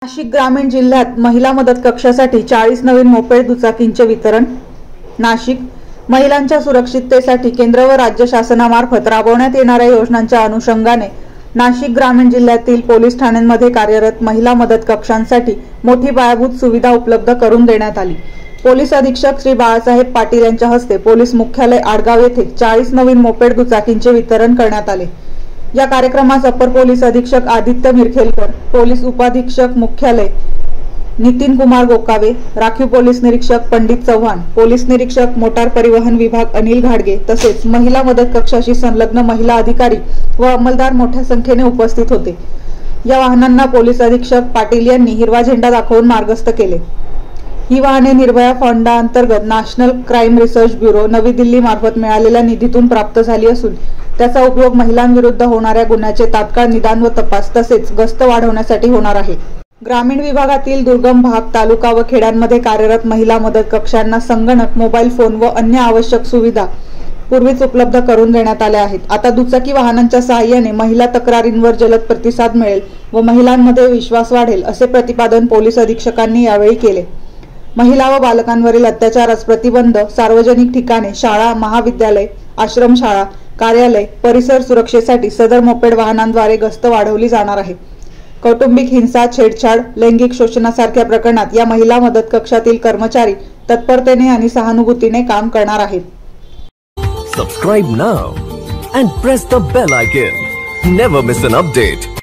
नाशिक ग्रामीण जिल्ह्यात महिला मदत कक्षासाठी 40 नवीन मोपेड दुचाकींचे वितरण। नाशिक महिलांच्या सुरक्षिततेसाठी केंद्र व राज्य शासनामार्फत राबवण्यात येणाऱ्या योजनांच्या अनुषंगाने नाशिक ग्रामीण जिल्ह्यातील पोलीस ठाण्यांमध्ये कार्यरत महिला मदत कक्षांसाठी मोठी पायाभूत सुविधा उपलब्ध करून देण्यात आली। पोलीस अधीक्षक श्री बाळासाहेब पाटील यांच्या हस्ते पोलीस मुख्यालय आडगाव येथे 40 नवीन मोपेड दुचाकींचे वितरण करण्यात आले। या कार्यक्रमास अपर पोलीस अधीक्षक आदित्य मिरखेलकर, पोलीस उपाधीक्षक मुख्यालय नितीन कुमार गोकावे, राखीव पोलीस निरीक्षक पंडित चव्हाण, पोलीस निरीक्षक मोटार परिवहन विभाग अनिल घाडगे तसेच महिला मदत कक्षाशी संलग्न महिला अधिकारी व अंमलदार मोठ्या संख्येने उपस्थित होते। या वाहनांना पोलीस अधीक्षक पाटील यांनी हिरवा झेंडा दाखवून मार्गस्थ केले। ही वाहने निर्भया फंडाअंतर्गत नॅशनल क्राईम रिसर्च ब्युरो नवी दिल्ली मार्फत मिळालेल्या निधीतून प्राप्त झाली असून त्याचा उपयोग महिलांविरुद्ध होणाऱ्या गुन्ह्याचे तात्काळ निदान व तपास तसेच गस्त वाढवण्यासाठी होणार आहे। ग्रामीण विभागातील दुर्गम भाग, तालुका व खेड्यांमध्ये कार्यरत महिला मदत कक्षांना संगणक, मोबाईल फोन व अन्य आवश्यक सुविधा पूर्वीच उपलब्ध करून देण्यात आल्या आहेत। आता दुचाकी वाहनांच्या सहाय्याने महिला तक्रारींवर जलद प्रतिसाद मिळेल व महिलांमध्ये विश्वास वाढेल असे प्रतिपादन पोलीस अधीक्षकांनी यावेळी केले। महिला व बालकांवरील अत्याचारास प्रतिबंध, सार्वजनिक ठिकाणे, शाळा, महाविद्यालय, आश्रमशाळा, कार्यालय परिसर सुरक्षेसाठी सदर मोपेड वाहनांद्वारे गस्त वाढवली जाणार आहे। कौटुंबिक हिंसा, छेडछाड, लैंगिक शोषणासारख्या प्रकरणात या महिला मदत कक्षातील कर्मचारी तत्परतेने आणि सहानुभूतीने काम करणार आहेत। Subscribe now and press the bell icon. Never miss an update.